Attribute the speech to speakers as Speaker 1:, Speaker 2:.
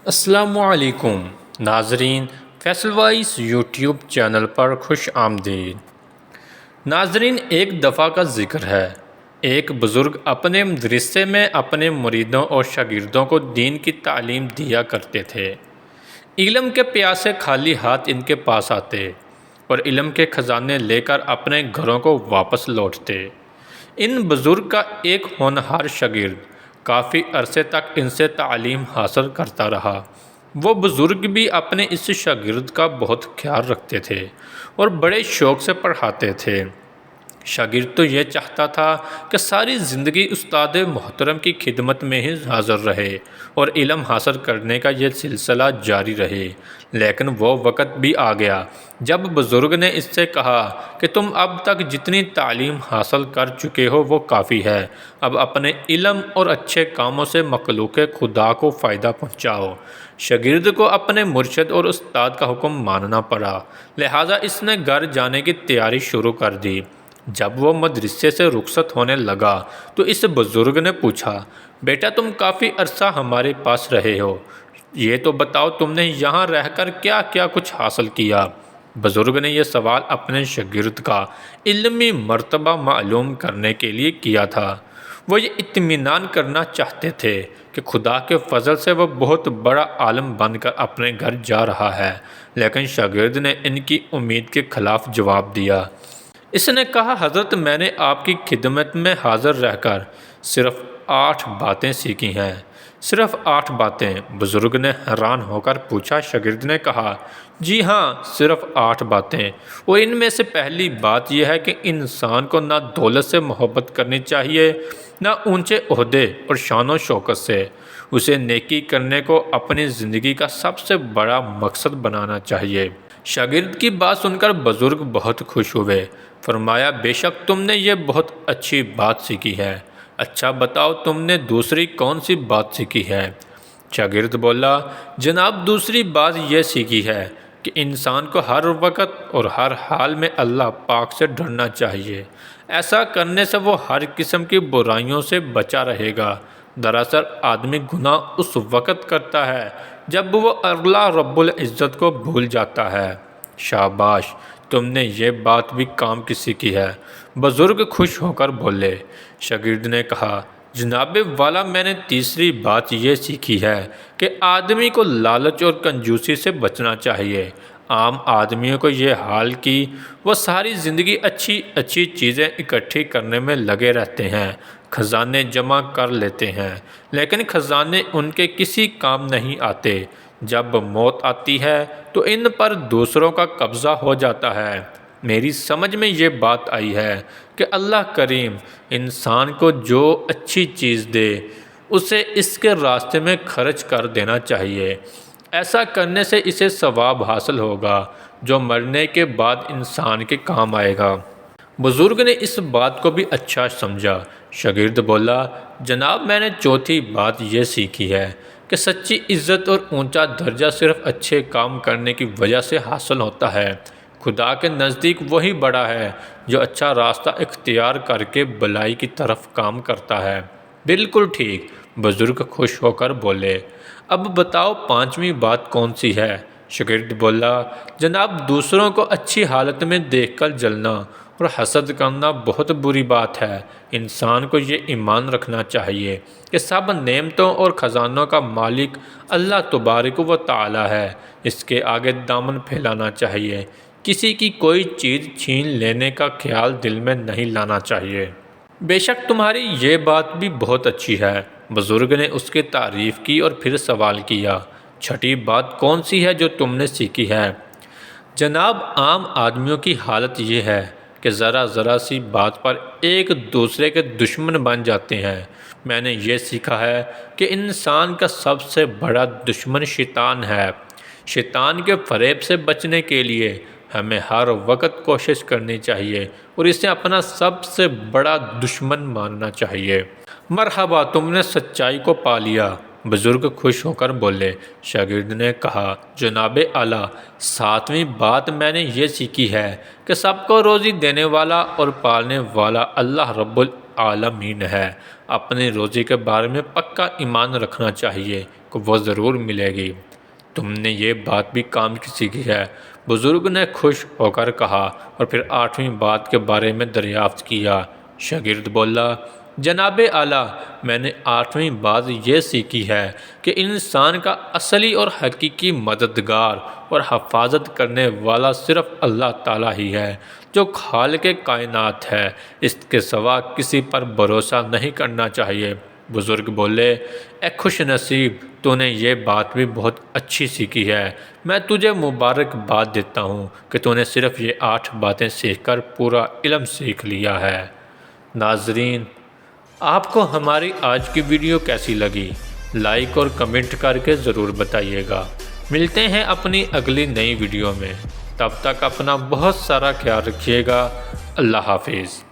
Speaker 1: السلام علیکم ناظرین، فیصل وائس یوٹیوب چینل پر خوش آمدید۔ ناظرین، ایک دفعہ کا ذکر ہے، ایک بزرگ اپنے مدرسے میں اپنے مریدوں اور شاگردوں کو دین کی تعلیم دیا کرتے تھے۔ علم کے پیاسے خالی ہاتھ ان کے پاس آتے اور علم کے خزانے لے کر اپنے گھروں کو واپس لوٹتے۔ ان بزرگ کا ایک ہونہار شاگرد کافی عرصے تک ان سے تعلیم حاصل کرتا رہا۔ وہ بزرگ بھی اپنے اس شاگرد کا بہت خیال رکھتے تھے اور بڑے شوق سے پڑھاتے تھے۔ شاگرد تو یہ چاہتا تھا کہ ساری زندگی استاد محترم کی خدمت میں ہی حاضر رہے اور علم حاصل کرنے کا یہ سلسلہ جاری رہے، لیکن وہ وقت بھی آ گیا جب بزرگ نے اس سے کہا کہ تم اب تک جتنی تعلیم حاصل کر چکے ہو وہ کافی ہے، اب اپنے علم اور اچھے کاموں سے مخلوق خدا کو فائدہ پہنچاؤ۔ شاگرد کو اپنے مرشد اور استاد کا حکم ماننا پڑا، لہٰذا اس نے گھر جانے کی تیاری شروع کر دی۔ جب وہ مدرسے سے رخصت ہونے لگا تو اس بزرگ نے پوچھا، بیٹا تم کافی عرصہ ہمارے پاس رہے ہو، یہ تو بتاؤ تم نے یہاں رہ کر کیا کیا کچھ حاصل کیا؟ بزرگ نے یہ سوال اپنے شاگرد کا علمی مرتبہ معلوم کرنے کے لیے کیا تھا۔ وہ یہ اطمینان کرنا چاہتے تھے کہ خدا کے فضل سے وہ بہت بڑا عالم بن کر اپنے گھر جا رہا ہے، لیکن شاگرد نے ان کی امید کے خلاف جواب دیا۔ اس نے کہا، حضرت میں نے آپ کی خدمت میں حاضر رہ کر صرف 8 باتیں سیکھی ہیں۔ صرف 8 باتیں؟ بزرگ نے حیران ہو کر پوچھا۔ شاگرد نے کہا، جی ہاں، صرف 8 باتیں، اور ان میں سے پہلی بات یہ ہے کہ انسان کو نہ دولت سے محبت کرنی چاہیے، نہ اونچے عہدے اور شان و شوکت سے۔ اسے نیکی کرنے کو اپنی زندگی کا سب سے بڑا مقصد بنانا چاہیے۔ شاگرد کی بات سن کر بزرگ بہت خوش ہوئے۔ فرمایا، بے شک تم نے یہ بہت اچھی بات سیکھی ہے، اچھا بتاؤ تم نے دوسری کون سی بات سیکھی ہے؟ شاگرد بولا، جناب دوسری بات یہ سیکھی ہے کہ انسان کو ہر وقت اور ہر حال میں اللہ پاک سے ڈرنا چاہیے، ایسا کرنے سے وہ ہر قسم کی برائیوں سے بچا رہے گا۔ دراصل آدمی گناہ اس وقت کرتا ہے جب وہ اللہ رب العزت کو بھول جاتا ہے۔ شاباش، تم نے یہ بات بھی کام کی سیکھی ہے۔ بزرگ خوش ہو کر بولے۔ شاگرد نے کہا، جناب والا میں نے تیسری بات یہ سیکھی ہے کہ آدمی کو لالچ اور کنجوسی سے بچنا چاہیے۔ عام آدمیوں کو یہ حال کہ وہ ساری زندگی اچھی اچھی چیزیں اکٹھی کرنے میں لگے رہتے ہیں، خزانے جمع کر لیتے ہیں، لیکن خزانے ان کے کسی کام نہیں آتے۔ جب موت آتی ہے تو ان پر دوسروں کا قبضہ ہو جاتا ہے۔ میری سمجھ میں یہ بات آئی ہے کہ اللہ کریم انسان کو جو اچھی چیز دے اسے اس کے راستے میں خرچ کر دینا چاہیے، ایسا کرنے سے اسے ثواب حاصل ہوگا جو مرنے کے بعد انسان کے کام آئے گا۔ بزرگ نے اس بات کو بھی اچھا سمجھا۔ شاگرد بولا، جناب میں نے چوتھی بات یہ سیکھی ہے کہ سچی عزت اور اونچا درجہ صرف اچھے کام کرنے کی وجہ سے حاصل ہوتا ہے۔ خدا کے نزدیک وہی بڑا ہے جو اچھا راستہ اختیار کر کے بلائی کی طرف کام کرتا ہے۔ بالکل ٹھیک، بزرگ خوش ہو کر بولے۔ اب بتاؤ 5ویں بات کون سی ہے؟ شاگرد بولا، جناب دوسروں کو اچھی حالت میں دیکھ کر جلنا اور حسد کرنا بہت بری بات ہے۔ انسان کو یہ ایمان رکھنا چاہیے کہ سب نعمتوں اور خزانوں کا مالک اللہ تبارک و تعالی ہے، اس کے آگے دامن پھیلانا چاہیے، کسی کی کوئی چیز چھین لینے کا خیال دل میں نہیں لانا چاہیے۔ بے شک تمہاری یہ بات بھی بہت اچھی ہے۔ بزرگ نے اس کی تعریف کی اور پھر سوال کیا، چھٹی بات کون سی ہے جو تم نے سیکھی ہے؟ جناب عام آدمیوں کی حالت یہ ہے کہ ذرا ذرا سی بات پر ایک دوسرے کے دشمن بن جاتے ہیں۔ میں نے یہ سیکھا ہے کہ انسان کا سب سے بڑا دشمن شیطان ہے۔ شیطان کے فریب سے بچنے کے لیے ہمیں ہر وقت کوشش کرنی چاہیے اور اسے اپنا سب سے بڑا دشمن ماننا چاہیے۔ مرحبا، تم نے سچائی کو پا لیا، بزرگ خوش ہو کر بولے۔ شاگرد نے کہا، جناب اعلیٰ 7ویں بات میں نے یہ سیکھی ہے کہ سب کو روزی دینے والا اور پالنے والا اللہ رب العالمین ہے۔ اپنی روزی کے بارے میں پکا ایمان رکھنا چاہیے، وہ ضرور ملے گی۔ تم نے یہ بات بھی کام کی سیکھی ہے، بزرگ نے خوش ہو کر کہا، اور پھر 8ویں بات کے بارے میں دریافت کیا۔ شاگرد بولا، جناب اعلیٰ، میں نے 8ویں بات یہ سیکھی ہے کہ انسان کا اصلی اور حقیقی مددگار اور حفاظت کرنے والا صرف اللہ تعالیٰ ہی ہے، جو خالق کائنات ہے۔ اس کے سوا کسی پر بھروسہ نہیں کرنا چاہیے۔ بزرگ بولے، اے خوش نصیب، تو نے یہ بات بھی بہت اچھی سیکھی ہے۔ میں تجھے مبارکباد دیتا ہوں کہ تو نے صرف یہ 8 باتیں سیکھ کر پورا علم سیکھ لیا ہے۔ ناظرین، آپ کو ہماری آج کی ویڈیو کیسی لگی؟ لائک اور کمنٹ کر کے ضرور بتائیے گا۔ ملتے ہیں اپنی اگلی نئی ویڈیو میں، تب تک اپنا بہت سارا خیال رکھیے گا۔ اللہ حافظ۔